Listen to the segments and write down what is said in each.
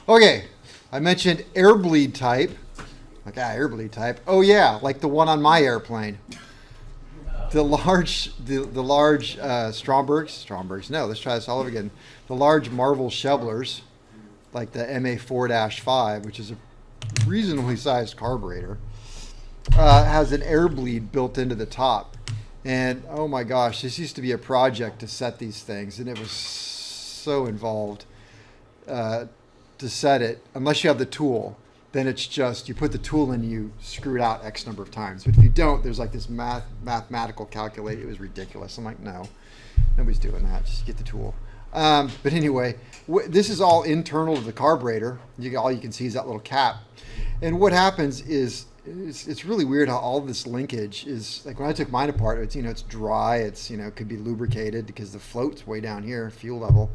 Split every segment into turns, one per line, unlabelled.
Okay, I mentioned air bleed type. Like, air bleed type. Oh yeah, like the one on my airplane. The large Strombergs. No, let's try this all over again. The large Marvel shovelers, like the MA4-5, which is a reasonably sized carburetor, has an air bleed built into the top. And oh my gosh, this used to be a project to set these things, and it was so involved to set it. Unless you have the tool, then it's just you put the tool in, you screw it out X number of times. But if you don't, there's like this mathematical calculate. It was ridiculous. I'm like, no, nobody's doing that. Just get the tool. But anyway, this is all internal to the carburetor. All you can see is that little cap. And what happens is it's really weird how all this linkage is, like when I took mine apart, it's dry. It's it could be lubricated because the float's way down here, fuel level,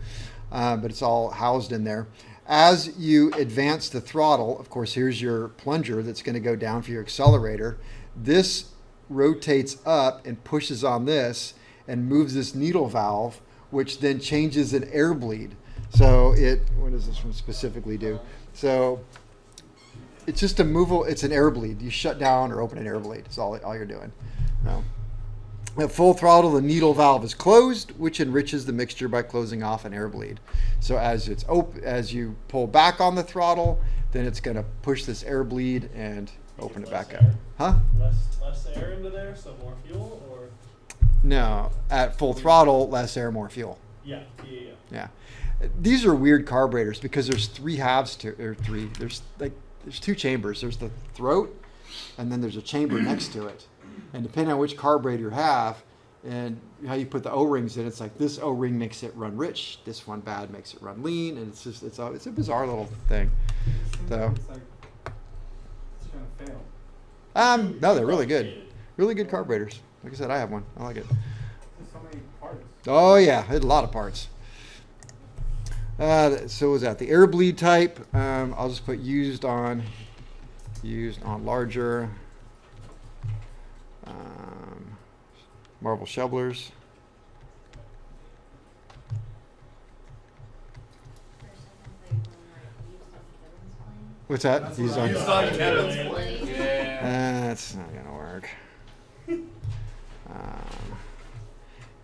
but it's all housed in there. As you advance the throttle, of course, here's your plunger that's going to go down for your accelerator. This rotates up and pushes on this and moves this needle valve, which then changes an air bleed. So what does this one specifically do? So it's just it's an air bleed. You shut down or open an air bleed. That's all you're doing. No. At full throttle, the needle valve is closed, which enriches the mixture by closing off an air bleed. So as you pull back on the throttle, then it's going to push this air bleed and open it back up. Huh?
Less air into there, so more fuel, or?
No, at full throttle, less air, more fuel.
Yeah.
These are weird carburetors because there's there's two chambers. There's the throat, and then there's a chamber next to it. And depending on which carburetor you have and how you put the O-rings in, it's like this O-ring makes it run rich, this one bad makes it run lean, and it's a bizarre little thing. So
it's gonna fail.
No, they're really good. Really good carburetors. Like I said, I have one. I like it.
There's so many parts.
Oh yeah, it had a lot of parts. So was that the air bleed type? I'll just put used on larger. Marvel shovelers. What's that?
That's
Used
what
on.
I used.
Kevin's plane. Yeah.
That's not gonna work.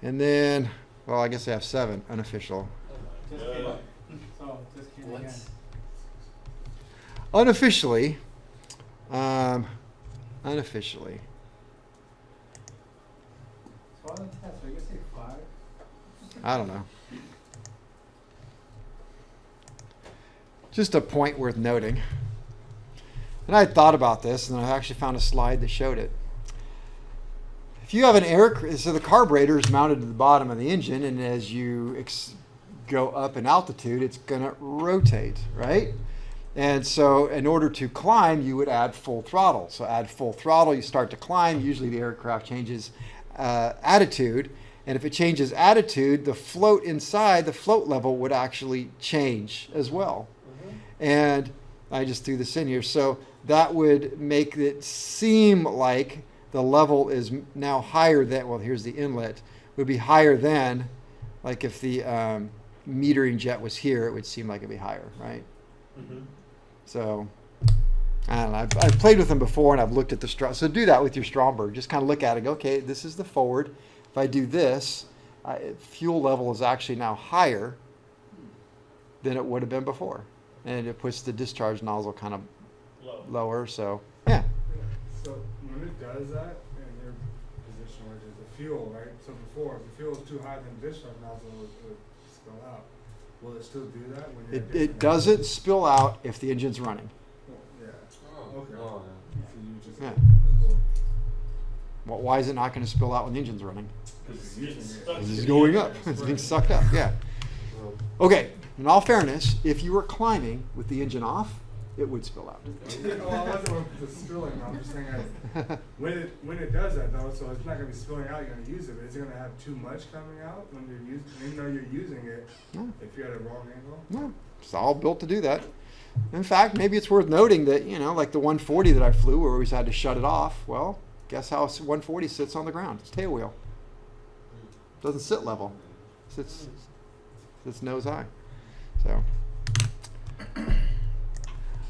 And then, well, I guess I have 7 unofficial.
Just came. So just came again.
Unofficially.
So on the test, are you gonna say 5?
I don't know. Just a point worth noting. And I had thought about this, and I actually found a slide that showed it. If you have so the carburetor is mounted to the bottom of the engine, and as you go up in altitude, it's going to rotate, right? And so in order to climb, you would add full throttle. So add full throttle, you start to climb. Usually the aircraft changes attitude. And if it changes attitude, the float inside, the float level would actually change as well. Mm-hmm. And I just threw this in here. So that would make it seem like the level is now higher than, well, here's the inlet, would be higher than, like if the metering jet was here, it would seem like it'd be higher, right? Mm-hmm. So, I don't know. I've played with them before, and I've looked at the so do that with your Stromberg. Just kind of look at it and go, okay, this is the forward. If I do this, fuel level is actually now higher than it would have been before. And it puts the discharge nozzle kind of lower, so, yeah.
So when it does that, in your position, which is the fuel, right? So before, if the fuel is too high, then the discharge nozzle would spill out. Will it still do that when you're
It doesn't spill out if the engine's running.
Well, yeah.
Oh,
Okay.
oh,
So you just
Yeah.
well,
Well, why is it not going to spill out when the engine's running?
because you're using it.
Because it's going up. It's being sucked up, yeah. Okay, in all fairness, if you were climbing with the engine off, it would spill out.
Well, I wasn't with the spilling. I'm just saying when it does that though, so it's not going to be spilling out. You're going to use it, but is it going to have too much coming out when you're using, even though you're using it?
No.
If you're at a wrong angle.
No, it's all built to do that. In fact, maybe it's worth noting that, like the 140 that I flew where we always had to shut it off. Well, guess how 140 sits on the ground? It's tail wheel. Doesn't sit level. Sits nose high. So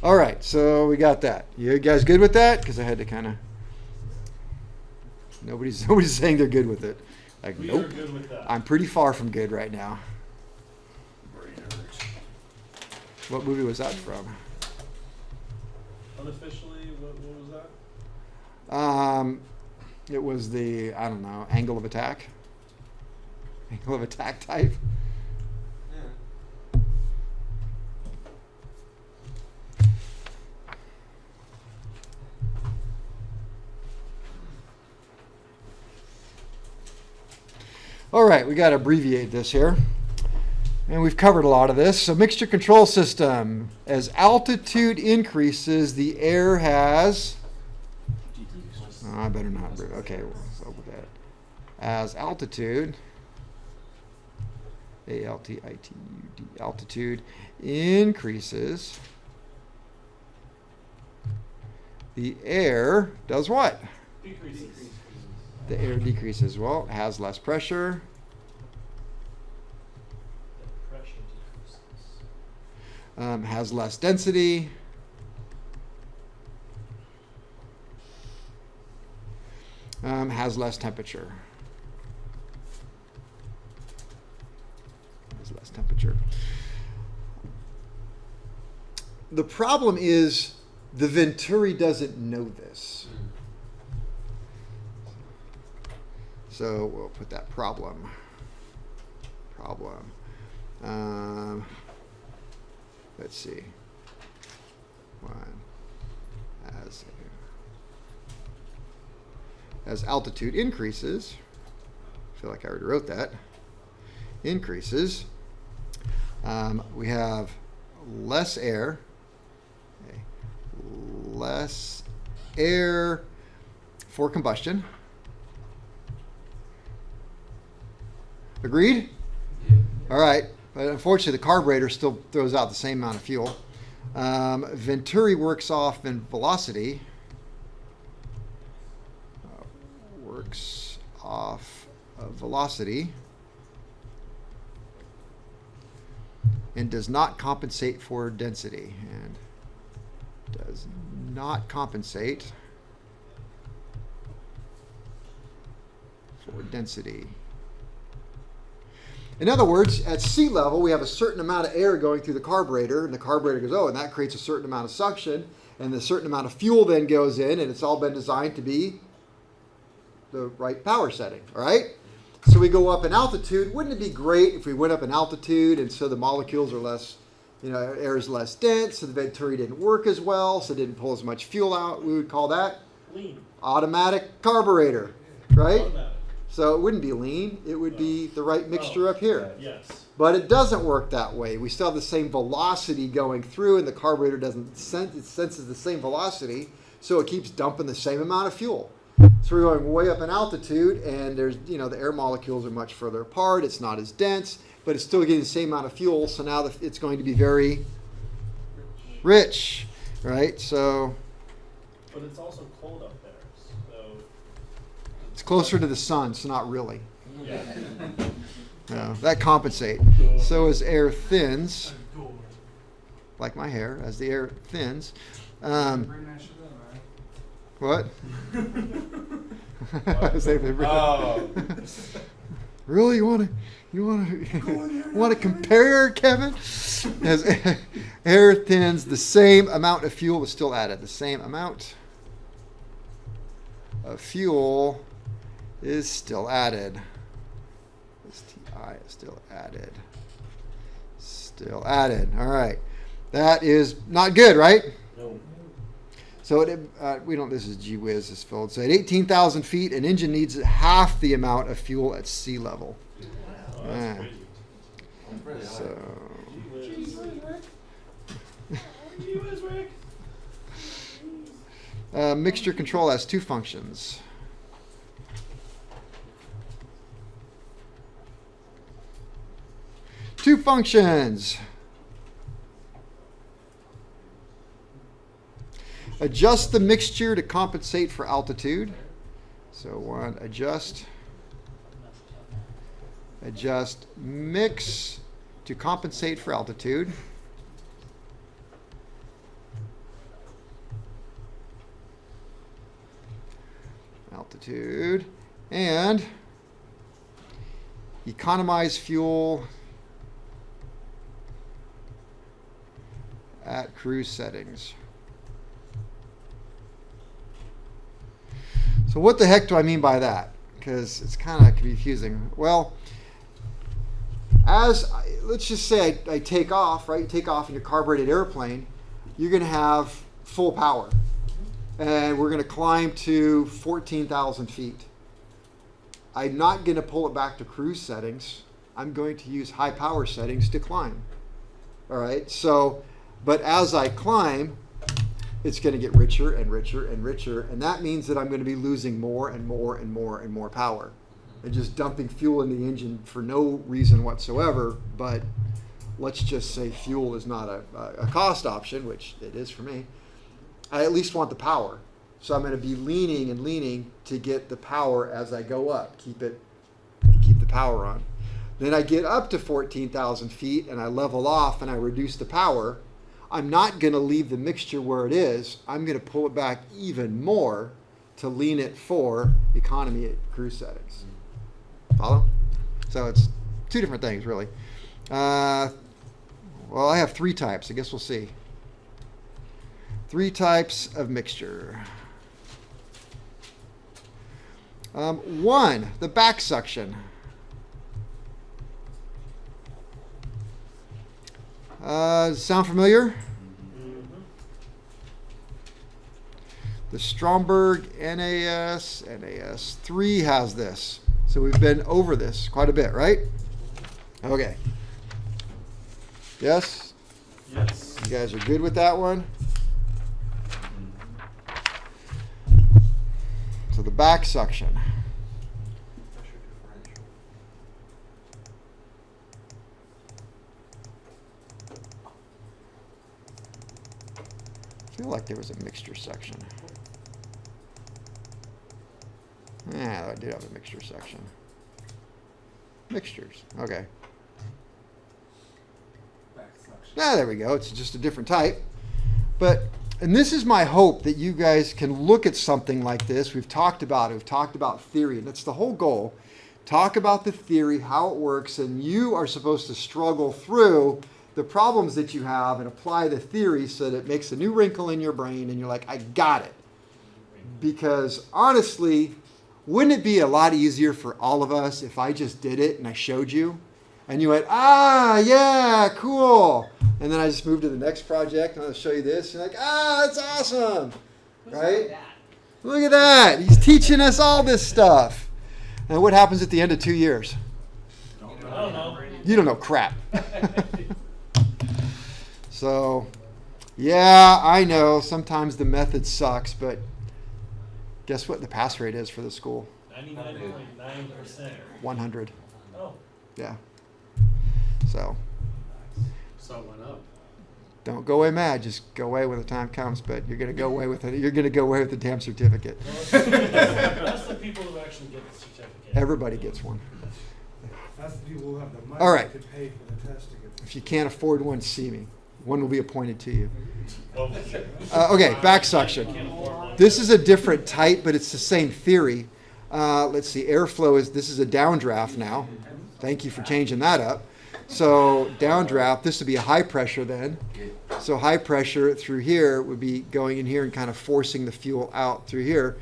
All right, so we got that. You guys good with that? Because I had to kind of. Nobody's saying they're good with it. Like,
We
nope.
are good with that.
I'm pretty far from good right now. What movie was that from?
Unofficially, what was that?
It was the, I don't know, Angle of Attack. Angle of Attack type. All right, we got to abbreviate this here. And we've covered a lot of this. So mixture control system. As altitude increases, the air has... Oh, I better not. Okay, let's open that. As altitude, A-L-T-I-T-U-D, altitude increases, the air does what?
Decreases.
The air decreases. Well, it has less pressure.
The pressure decreases.
Has less density. Has less temperature. Has less temperature. The problem is the Venturi doesn't know this. So we'll put that problem. Let's see. As altitude increases, I feel like I already wrote that, increases, we have less air, okay, less air for combustion. Agreed? All right, but unfortunately the carburetor still throws out the same amount of fuel. Venturi works off in velocity. Works off of velocity and does not compensate for density. And does not compensate for density. In other words, at sea level, we have a certain amount of air going through the carburetor, and the carburetor goes, oh, and that creates a certain amount of suction, and the certain amount of fuel then goes in, and it's all been designed to be the right power setting, all right? So we go up in altitude. Wouldn't it be great if we went up in altitude, and so the molecules are less, air is less dense, so the Venturi didn't work as well, so it didn't pull as much fuel out. We would call that
Lean.
automatic carburetor, right?
Automatic.
So it wouldn't be lean. It would be the right mixture up here.
Yes.
But it doesn't work that way. We still have the same velocity going through, and the carburetor doesn't sense, it senses the same velocity, so it keeps dumping the same amount of fuel. So we're going way up in altitude, and there's, the air molecules are much further apart. It's not as dense, but it's still getting the same amount of fuel, so now it's going to be very rich, right? So
But it's also cold up there, so
it's closer to the sun, so not really.
yeah.
That compensate. So as air thins, like my hair, as the air thins, what?
Oh.
Really, you want to compare, Kevin? As air thins, the same amount of fuel is still added. The same amount of fuel is still added. STI is still added. Still added. All right. That is not good, right?
No.
So we don't. This is gee whiz. This filled. So at 18,000 feet, an engine needs half the amount of fuel at sea level.
Oh, that's crazy.
So
Gee whiz, Rick.
mixture control has two functions. Two functions. Adjust the mixture to compensate for altitude. So one, adjust mix to compensate for altitude. altitude, and economize fuel at cruise settings. So what the heck do I mean by that? Because it's kind of confusing. Well, let's just say I take off, right? You take off in your carbureted airplane, you're going to have full power. And we're going to climb to 14,000 feet. I'm not going to pull it back to cruise settings. I'm going to use high power settings to climb. All right. So, but as I climb, it's going to get richer and richer and richer. And that means that I'm going to be losing more and more and more and more power. And just dumping fuel in the engine for no reason whatsoever. But let's just say fuel is not a cost option, which it is for me. I at least want the power. So I'm going to be leaning and leaning to get the power as I go up. Keep the power on. Then I get up to 14,000 feet and I level off and I reduce the power. I'm not going to leave the mixture where it is. I'm going to pull it back even more to lean it for economy at cruise settings. Follow? So it's two different things, really. Well, I have three types. I guess we'll see. Three types of mixture. One, the back suction. Does it sound familiar? The Stromberg NAS 3 has this. So we've been over this quite a bit, right? Okay. Yes?
Yes.
You guys are good with that one? So the back suction. I feel like there was a mixture section. Yeah, I did have a mixture section. Mixtures. Okay. Ah, there we go. It's just a different type. And this is my hope that you guys can look at something like this. We've talked about it. We've talked about theory. And that's the whole goal. Talk about the theory, how it works, and you are supposed to struggle through the problems that you have and apply the theory so that it makes a new wrinkle in your brain and you're like, I got it. Because honestly, wouldn't it be a lot easier for all of us if I just did it and I showed you? And you went, yeah, cool. And then I just moved to the next project and I'll show you this. And you're like, that's awesome. Right? Look at that. He's teaching us all this stuff. And what happens at the end of 2 years?
I don't know.
You don't know crap. So, yeah, I know sometimes the method sucks, but guess what the pass rate is for the school?
99.9%.
100.
Oh.
Yeah. So
So it went up.
don't go away mad. Just go away when the time comes. But you're gonna go away with it. You're gonna go away with the damn certificate.
That's the people who actually get the certificate.
Everybody gets one.
That's the people who have the money
All right.
to pay for the test to get the
If you can't afford one, see me. One will be appointed to you.
Oh,
Okay, back suction.
Can't afford one.
This is a different type, but it's the same theory. Let's see, airflow this is a downdraft now. Thank you for changing that up. So downdraft, this would be a high pressure then. So high pressure through here would be going in here and kind of forcing the fuel out through here.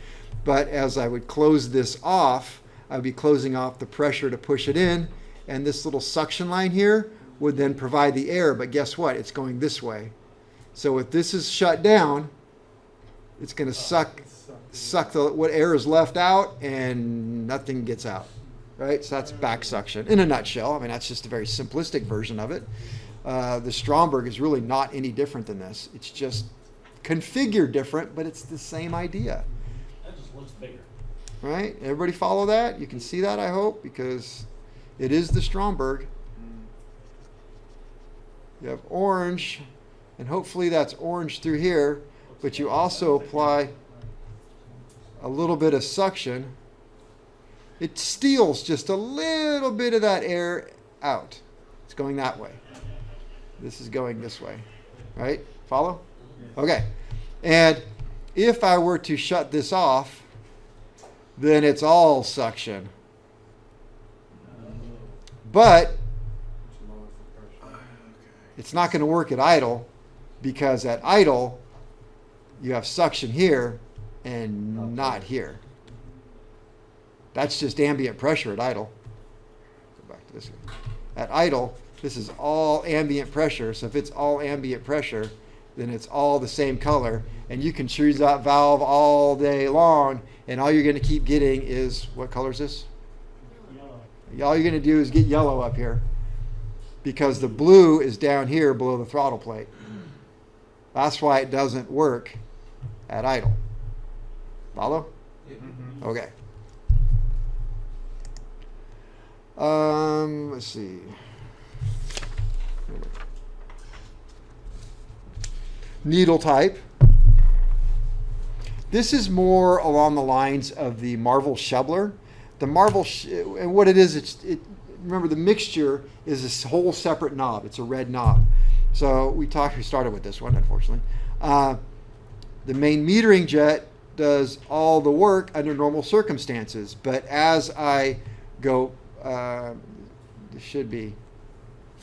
But as I would close this off, I would be closing off the pressure to push it in. And this little suction line here would then provide the air. But guess what? It's going this way. So if this is shut down, it's going to suck what air is left out and nothing gets out. Right? So that's back suction in a nutshell. I mean, that's just a very simplistic version of it. The Stromberg is really not any different than this. It's just configured different, but it's the same idea.
That just looks bigger.
Right? Everybody follow that? You can see that, I hope, because it is the Stromberg. You have orange, and hopefully that's orange through here, but you also apply a little bit of suction. It steals just a little bit of that air out. It's going that way. This is going this way. Right? Follow? Okay. And if I were to shut this off, then it's all suction. But
Which lowers the pressure.
it's not going to work at idle, because at idle you have suction here and not here. That's just ambient pressure at idle. Go back to this one. At idle, this is all ambient pressure. So if it's all ambient pressure, then it's all the same color, and you can choose that valve all day long, and all you're going to keep getting is, what color is this?
Yellow.
All you're going to do is get yellow up here, because the blue is down here below the throttle plate. That's why it doesn't work at idle. Follow?
Mhm.
Okay. Let's see. Needle type. This is more along the lines of the Marvel Shebler. The Marvel, and what it is, remember the mixture is this whole separate knob. It's a red knob. So we started with this one, unfortunately. The main metering jet does all the work under normal circumstances, but as I go, it should be,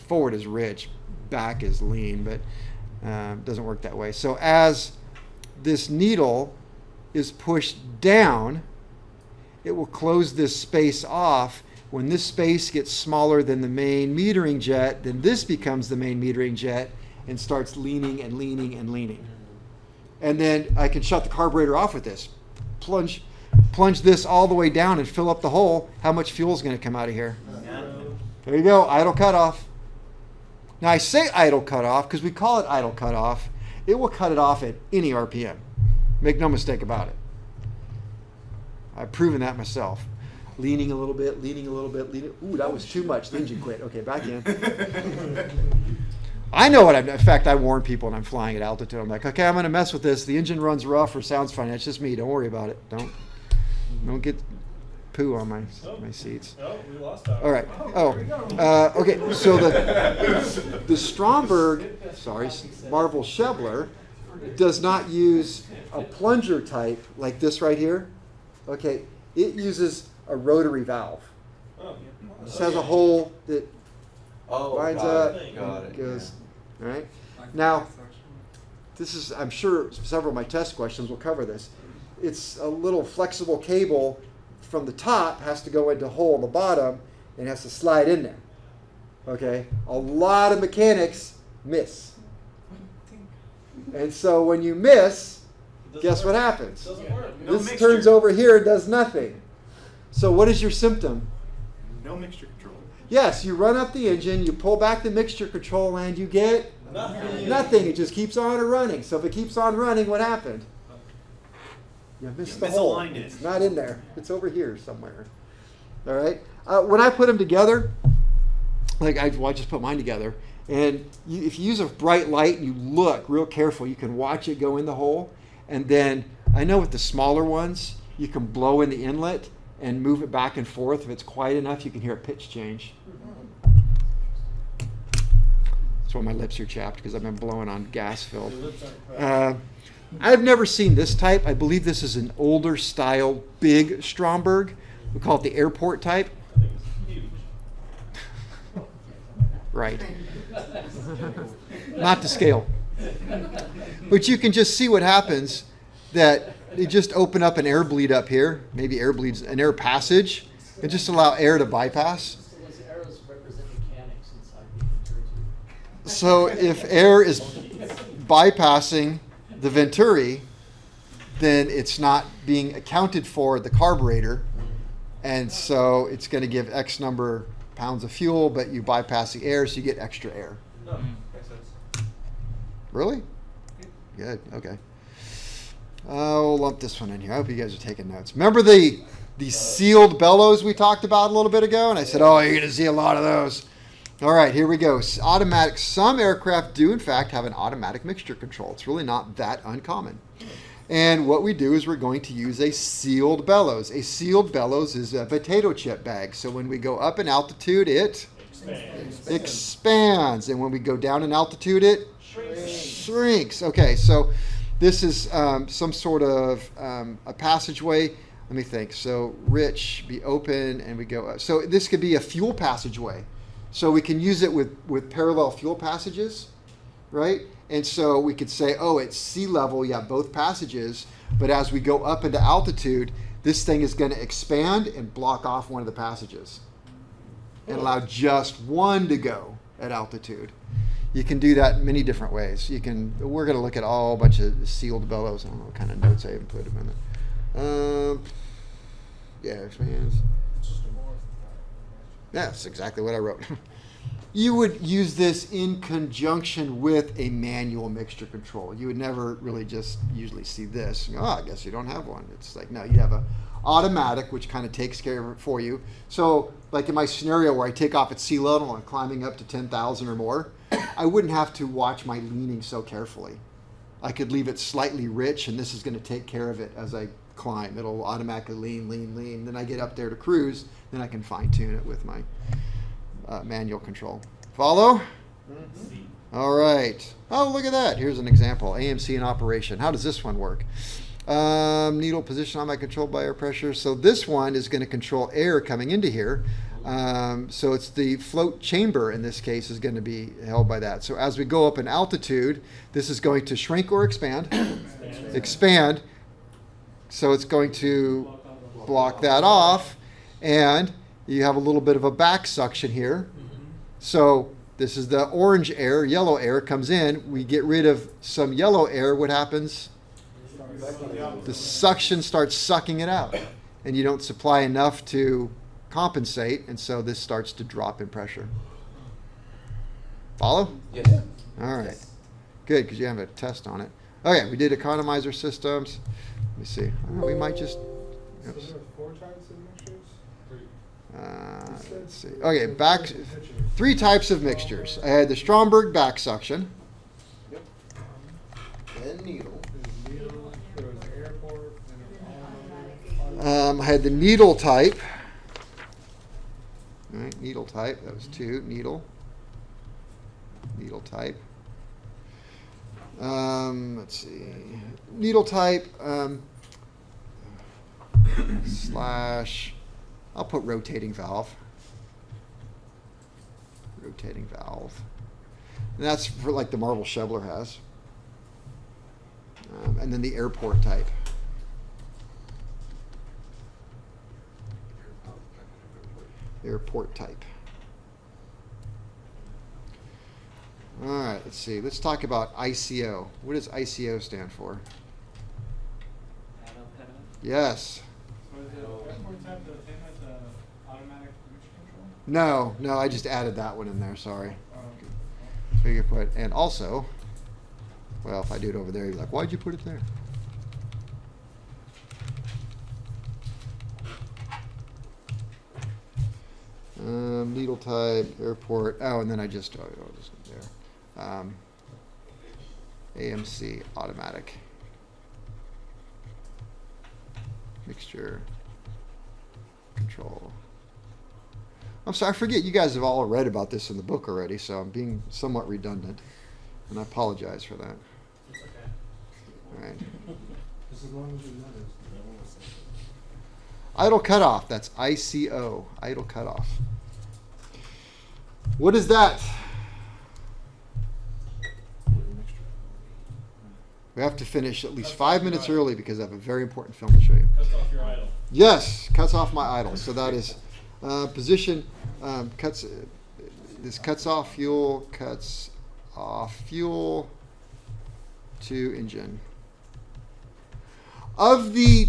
forward is rich, back is lean, but doesn't work that way. So as this needle is pushed down, it will close this space off. When this space gets smaller than the main metering jet, then this becomes the main metering jet and starts leaning and leaning and leaning. And then I can shut the carburetor off with this. Plunge this all the way down and fill up the hole. How much fuel is going to come out of here? There you go, idle cutoff. Now I say idle cutoff because we call it idle cutoff. It will cut it off at any RPM. Make no mistake about it. I've proven that myself. Leaning a little bit, leaning a little bit, leaning. Ooh, that was too much. The engine quit. Okay, back in. I know what in fact, I warn people when I'm flying at altitude. I'm like, okay, I'm going to mess with this. The engine runs rough or sounds funny. It's just me. Don't worry about it. Don't get poo on my seats.
Oh, we lost that.
All right. Okay. So the Stromberg, Marvel Shebler does not use a plunger type like this right here. Okay. It uses a rotary valve.
Oh.
This has a hole that lines up,
Got it.
goes. All right. Now, this is, I'm sure several of my test questions will cover this. It's a little flexible cable from the top, has to go into a hole in the bottom, and has to slide in there. Okay? A lot of mechanics miss. And so when you miss, guess what happens?
Doesn't work.
No
This
mixture.
turns over here and does nothing. So what is your symptom?
No mixture control.
Yes, you run up the engine, you pull back the mixture control, and you get
Nothing.
nothing. It just keeps on running. So if it keeps on running, what happened? You missed the hole.
misaligned it.
It's not in there. It's over here somewhere. All right. When I put them together, I just put mine together, and if you use a bright light and you look real careful, you can watch it go in the hole. And then I know with the smaller ones, you can blow in the inlet and move it back and forth. If it's quiet enough, you can hear a pitch change. That's why my lips are chapped, because I've been blowing on gas filled.
Your lips aren't cracked.
I've never seen this type. I believe this is an older style big Stromberg. We call it the airport type.
I think it's huge.
Right. Not to scale. But you can just see what happens, that they just open up an air bleed up here, maybe air bleeds, an air passage, and just allow air to bypass.
So those arrows represent mechanics inside the Venturi.
So if air is bypassing the Venturi, then it's not being accounted for at the carburetor, and so it's going to give X number pounds of fuel, but you bypass the air, so you get extra air.
No, makes sense.
Really? Good. Okay. We'll lump this one in here. I hope you guys are taking notes. Remember the sealed bellows we talked about a little bit ago? And I said, oh, you're going to see a lot of those. All right, here we go. Automatic. Some aircraft do, in fact, have an automatic mixture control. It's really not that uncommon. And what we do is we're going to use a sealed bellows. A sealed bellows is a potato chip bag. So when we go up in altitude, it expands. And when we go down in altitude, it shrinks. Okay, so this is some sort of a passageway. let me think. So rich, be open, and we go up. So this could be a fuel passageway. So we can use it with parallel fuel passages, right? And so we could say, oh, at sea level, you have both passages, but as we go up into altitude, this thing is going to expand and block off one of the passages and allow just one to go at altitude. You can do that in many different ways. We're going to look at a bunch of sealed bellows. I don't know what kind of notes I even put them in there. Yeah, expands. That's exactly what I wrote. You would use this in conjunction with a manual mixture control. You would never really just usually see this. Oh, I guess you don't have one. It's like, no, you have a automatic, which kind of takes care of it for you. So like in my scenario where I take off at sea level and climbing up to 10,000 or more, I wouldn't have to watch my leaning so carefully. I could leave it slightly rich, and this is going to take care of it as I climb. It'll automatically lean. Then I get up there to cruise, then I can fine tune it with my manual control. Follow?
See.
All right. Oh, look at that. Here's an example. AMC in operation. How does this one work? Needle position on my controlled by air pressure. So this one is going to control air coming into here. So it's the float chamber in this case is going to be held by that. So as we go up in altitude, this is going to shrink or expand. Expand. So it's going to block that off. And you have a little bit of a back suction here. So this is the orange air, yellow air comes in. We get rid of some yellow air. What happens? The suction starts sucking it out. And you don't supply enough to compensate. And so this starts to drop in pressure. Follow?
Yes.
All right. Good, because you have a test on it. Okay, we did economizer systems. Let me see. We might just...
So
Oops.
there are 4 types of mixtures?
Let's see. Okay, 3 types of mixtures. I had the Stromberg back suction.
Yep. Then needle.
There's needle, there was airport, and then
I had the needle type. All right, needle type. That was 2. Needle type. Let's see. Needle type slash. I'll put rotating valve. Rotating valve. And that's for like the Marvel Shebler has. And then the airport type. Airport type. All right, let's see. Let's talk about ICO. What does ICO stand for? Yes.
So is the airport type the same as the automatic mixture control?
No, I just added that one in there, sorry.
Um,
So you could put, and also, well, if I do it over there, you're like, why'd you put it there? Needle type, airport, and then I just, there. AMC, automatic. Mixture control. I'm sorry, I forget you guys have all read about this in the book already, so I'm being somewhat redundant, and I apologize for that.
It's okay.
All right.
Just as long as you notice.
Idle cutoff, that's ICO, idle cutoff. What is that? We have to finish at least 5 minutes early because I have a very important film to show you.
Cuts off your idle.
Yes, cuts off my idle. So that is position, this cuts off fuel to engine. Of the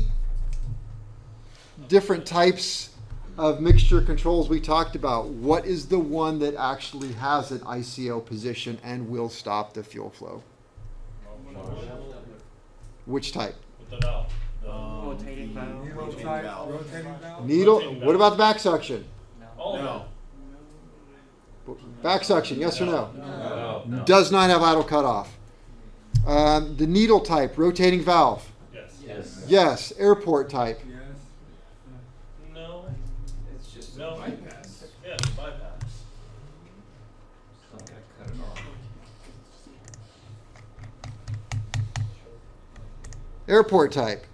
different types of mixture controls we talked about, what is the one that actually has an ICO position and will stop the fuel flow? Which type?
With the valve.
Rotating valve.
Needle
Rotating
type,
valve.
rotating valve?
Needle.
Rotating
What
valve.
about the back suction?
All of
No.
it.
Back suction, yes or no?
No.
Does not have idle cutoff. The needle type, rotating valve.
Yes.
Yes.
Yes. Airport type.
Yes.
No.
It's just
No.
a bypass.
Yeah, it's bypass.
It's not gonna cut it off.
Airport type.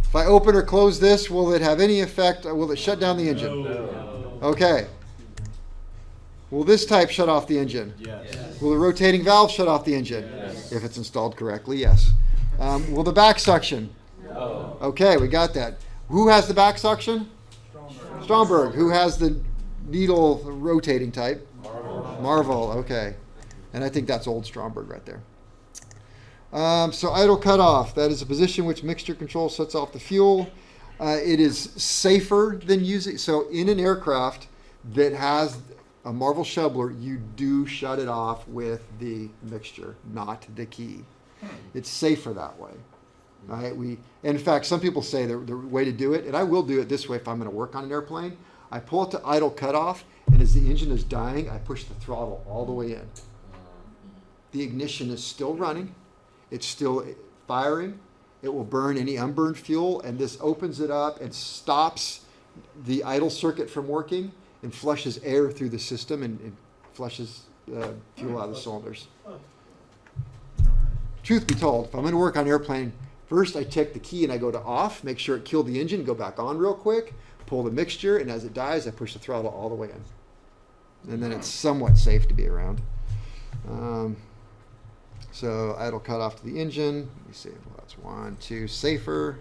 If I open or close this, will it have any effect? Will it shut down the engine?
No.
Okay. Will this type shut off the engine?
Yes.
Will the rotating valve shut off the engine?
Yes.
If it's installed correctly, yes. Will the back suction?
No.
Okay, we got that. Who has the back suction? Stromberg. Who has the needle rotating type? Marvel. Okay. And I think that's old Stromberg right there. So idle cutoff. That is a position which mixture control sets off the fuel. It is safer than using. So in an aircraft that has a Marvel shoveler, you do shut it off with the mixture, not the key. It's safer that way. Right? In fact, some people say the way to do it, and I will do it this way if I'm going to work on an airplane. I pull it to idle cutoff, and as the engine is dying, I push the throttle all the way in. The ignition is still running. It's still firing. It will burn any unburned fuel, and this opens it up and stops the idle circuit from working and flushes air through the system and flushes fuel out of the cylinders. Truth be told, if I'm going to work on an airplane, first I check the key and I go to off, make sure it killed the engine, go back on real quick, pull the mixture, and as it dies, I push the throttle all the way in. And then it's somewhat safe to be around. So idle cut off to the engine. Let me see. Well, that's 1, 2. Safer.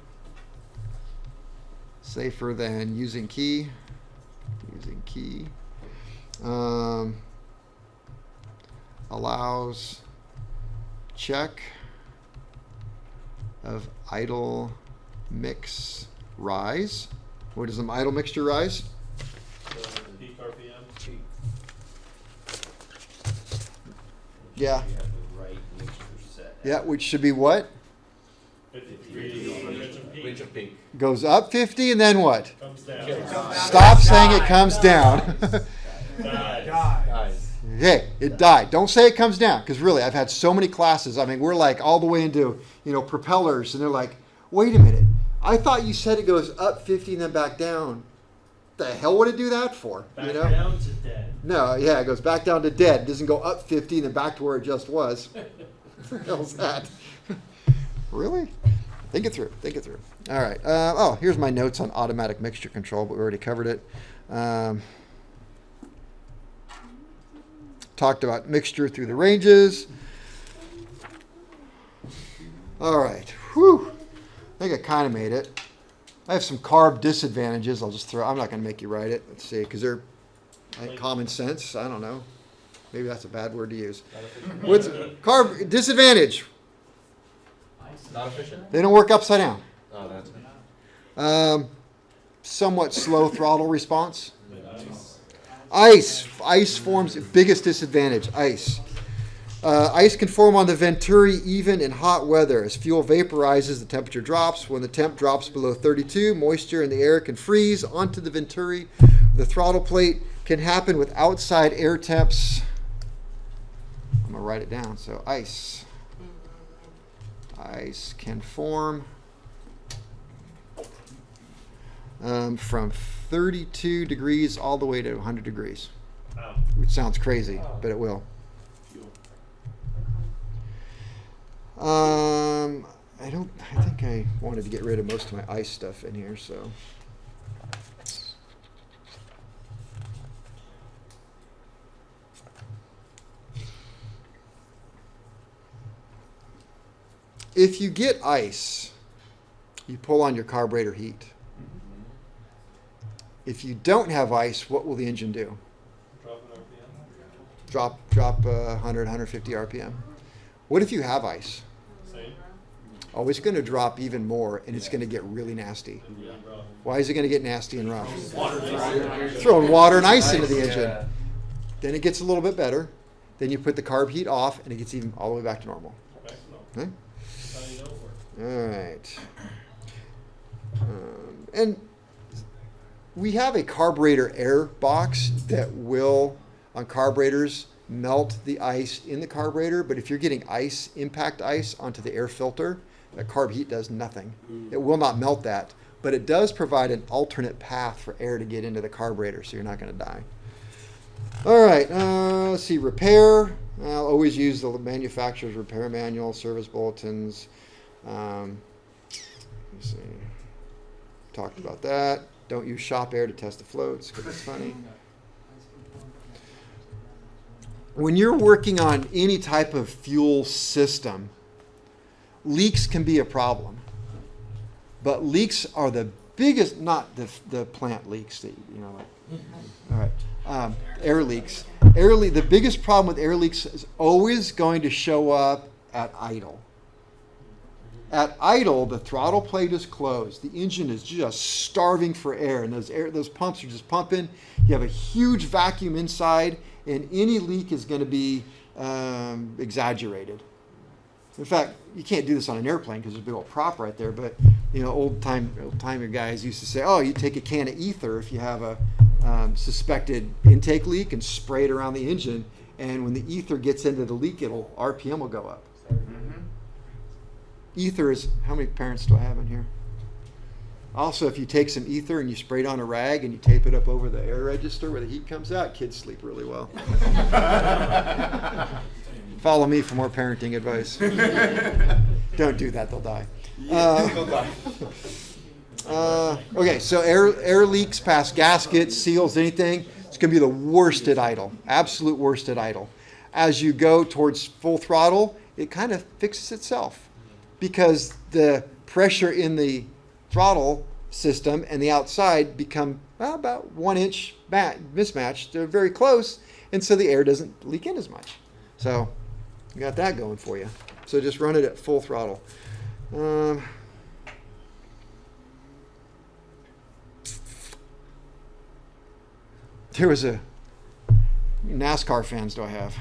Safer than using key. Using key. Allows check of idle mix rise. What is an idle mixture rise?
Peak RPM.
Yeah.
You have the right mixture set.
Yeah, which should be what?
50 degrees, ridge and peak.
Goes up 50 and then what?
Comes down.
Stop saying it comes down.
Dies.
Guys.
Hey, it died. Don't say it comes down, because really, I've had so many classes. I mean, we're like all the way into, propellers, and they're like, wait a minute. I thought you said it goes up 50 and then back down. The hell would it do that for?
Back down to dead.
No, yeah, it goes back down to dead. It doesn't go up 50 and then back to where it just was. What the hell's that? Really? Think it through. Think it through. All right. Here's my notes on automatic mixture control, but we already covered it. Talked about mixture through the ranges. All right. Whew. I think I kind of made it. I have some carb disadvantages. I'm not going to make you write it. Let's see, because they're common sense. I don't know. Maybe that's a bad word to use. What's carb disadvantage?
Not efficient?
They don't work upside down.
Oh, that's
Somewhat slow throttle response. Ice forms biggest disadvantage. Ice can form on the venturi even in hot weather. As fuel vaporizes, the temperature drops. When the temp drops below 32, moisture in the air can freeze onto the venturi. The throttle plate can happen with outside air temps. I'm going to write it down. So ice can form from 32 degrees all the way to 100 degrees.
Wow.
Which sounds crazy, but it will. I think I wanted to get rid of most of my ice stuff in here, so. If you get ice, you pull on your carburetor heat. If you don't have ice, what will the engine do?
Drop an RPM.
Drop 100, 150 RPM. What if you have ice?
Same.
Oh, it's going to drop even more, and it's going to get really nasty.
Yeah, rough.
Why is it going to get nasty and rough?
Water.
Throwing water and ice into the engine. Then it gets a little bit better. Then you put the carb heat off, and it gets even all the way back to normal. Okay?
That's how you know it works.
All right. And we have a carburetor air box that will, on carburetors, melt the ice in the carburetor. But if you're getting impact ice onto the air filter, that carb heat does nothing. It will not melt that. But it does provide an alternate path for air to get into the carburetor, so you're not going to die. All right. Let's see. Repair. I'll always use the manufacturer's repair manual, service bulletins. Let's see. talked about that. Don't use shop air to test the floats because it's funny. When you're working on any type of fuel system, leaks can be a problem. But leaks are the biggest, not the plant leaks that, all right. Air leaks. The biggest problem with air leaks is always going to show up at idle. At idle, the throttle plate is closed. The engine is just starving for air, and those pumps are just pumping. You have a huge vacuum inside, and any leak is going to be exaggerated. In fact, you can't do this on an airplane because there's a big old prop right there. But old-timer guys used to say, "Oh, you take a can of ether if you have a suspected intake leak and spray it around the engine, and when the ether gets into the leak, RPM will go up." Ether is, how many parents do I have in here? Also, if you take some ether and you spray it on a rag and you tape it up over the air register where the heat comes out, kids sleep really well. Follow me for more parenting advice. Don't do that, they'll die. Okay, so air leaks past gaskets, seals, anything, it's going to be the worst at idle, absolute worst at idle. As you go towards full throttle, it kind of fixes itself because the pressure in the throttle system and the outside become about 1 inch mismatched. They're very close, and so the air doesn't leak in as much. So you got that going for you. So just run it at full throttle. There was a NASCAR fans do I have?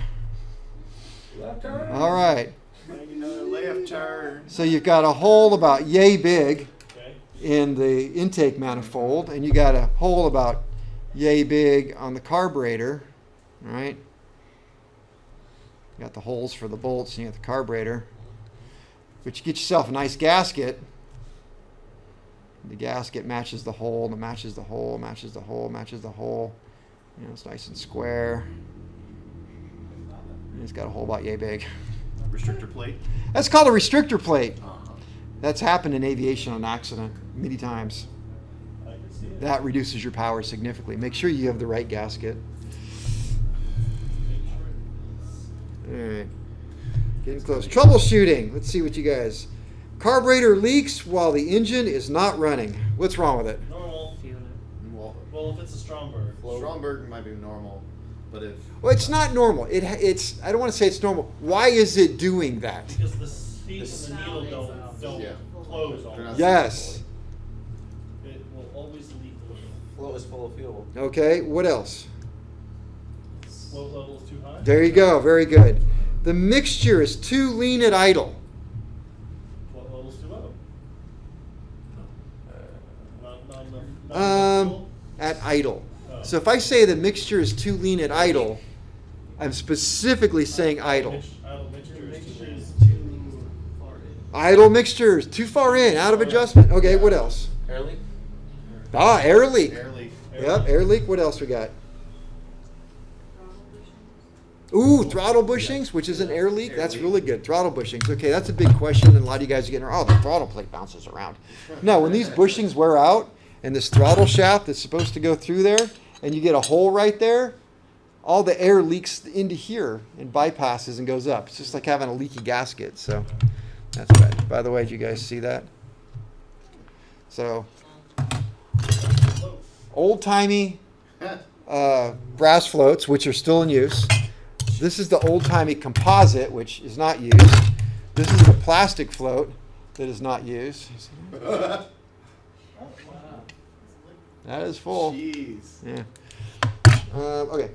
Left turn.
All right.
Left turn.
So you've got a hole about yay big
Okay.
in the intake manifold, and you got a hole about yay big on the carburetor. All right. You got the holes for the bolts, and you got the carburetor. But you get yourself a nice gasket. The gasket matches the hole, and it matches the hole, matches the hole, matches the hole. It's nice and square. And it's got a hole about yay big.
Restrictor plate.
That's called a restrictor plate. That's happened in aviation on accident many times.
I can see it.
That reduces your power significantly. Make sure you have the right gasket.
Make sure
All right. Getting close. Troubleshooting. Let's see what you guys. Carburetor leaks while the engine is not running. What's wrong with it?
normal.
Well,
Well, if it's a Stromberg.
Stromberg might be normal, but if
Well, it's not normal. It's. I don't want to say it's normal. Why is it doing that?
Because the seat and the needle don't
Yeah.
close on
They're
it.
not-
Yes.
It will always leak a little.
Flow is full of fuel.
Okay. What else?
Flow level is too high.
There you go. Very good. The mixture is too lean at idle.
Flow level is too low. Not enough. Not
Um,
enough fuel?
At idle.
Oh.
So if I say the mixture is too lean at idle, I'm specifically saying idle.
Idle mixture is
too far in.
Idle mixture is too far in, out of adjustment. Okay, what else?
Air leak?
Air leak.
air leak.
Yep, air leak. What else we got? Ooh, throttle bushings, which is an air leak. That's really good. Throttle bushings. Okay, that's a big question, and a lot of you guys are getting, oh, the throttle plate bounces around. No, when these bushings wear out, and this throttle shaft that's supposed to go through there, and you get a hole right there, all the air leaks into here and bypasses and goes up. It's just like having a leaky gasket. So that's bad. By the way, did you guys see that? So old-timey brass floats, which are still in use. This is the old-timey composite, which is not used. This is the plastic float that is not used. That is full.
Jeez.
Yeah. Okay.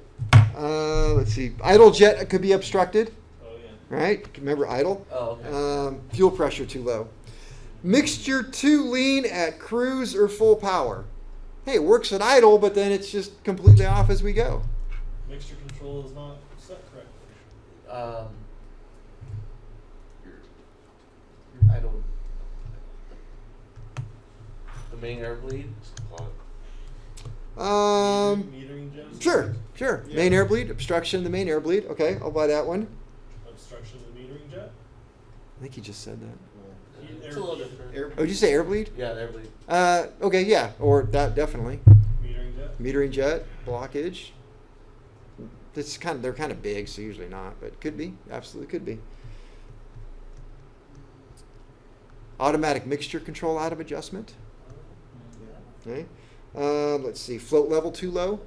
Let's see. Idle jet could be obstructed,
Oh yeah.
right? Remember idle?
Oh, okay.
Fuel pressure too low. Mixture too lean at cruise or full power. Hey, it works at idle, but then it's just completely off as we go.
Mixture control is not set correctly.
I don't. The main air bleed?
Metering jets.
Sure.
Yeah.
Main air bleed, obstruction, the main air bleed. Okay, I'll buy that one.
Obstruction of the metering jet.
I think he just said that.
It's a little different.
Air,
Oh, did you say air bleed?
Yeah, the air bleed.
Okay, yeah, or that definitely.
Metering jet?
Metering jet, blockage. They're kind of big, so usually not, but could be. Absolutely could be. Automatic mixture control out of adjustment. Okay. Let's see, float level too low.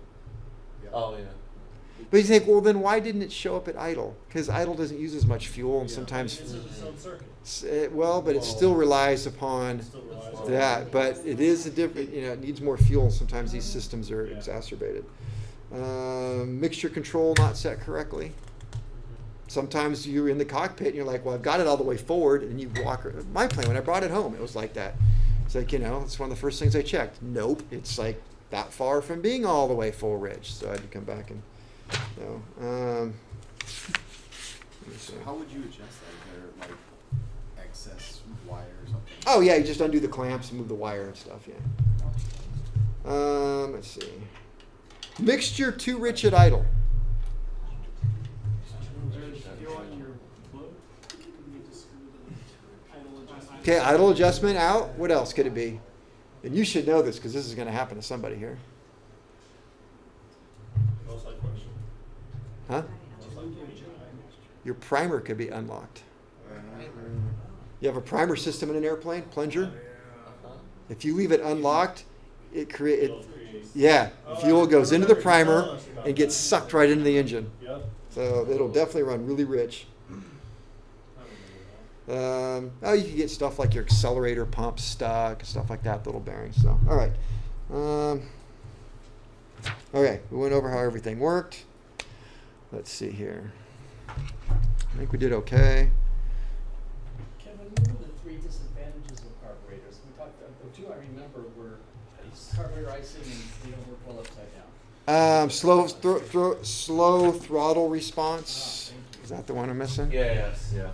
Oh, yeah.
But you think, well, then why didn't it show up at idle? Because idle doesn't use as much fuel, and
It's
sometimes,
its own circuit.
well, but it still relies upon
Still relies on
that. But it is a different, it needs more fuel, and sometimes these systems are exacerbated. Mixture control not set correctly. Sometimes you're in the cockpit and you're like, well, I've got it all the way forward, and you walk. My plane, when I brought it home, it was like that. It's like, it's one of the first things I checked. Nope, it's like that far from being all the way full ridge. So I had to come back and, let me see.
so how would you adjust that? Is there like excess wire or something?
Oh yeah, you just undo the clamps and move the wire and stuff. Yeah. Let's see. Mixture too rich at idle. Okay, idle adjustment out. What else could it be? And you should know this because this is going to happen to somebody here.
Most like question.
Huh?
Most like question.
Your primer could be unlocked. You have a primer system in an airplane, plunger. If you leave it unlocked, it creates. Yeah, fuel goes into the primer and gets sucked right into the engine.
Yep.
So it'll definitely run really rich. You can get stuff like your accelerator pump stuck, stuff like that, little bearings. So, all right. Okay, we went over how everything worked. Let's see here. I think we did okay.
Kevin, what were the 3 disadvantages of carburetors? We talked about the 2 I remember were carburetor icing and they don't work well upside down.
Slow throttle response.
Thank you.
Is that the one I'm missing?
Yeah, yes.
Yeah.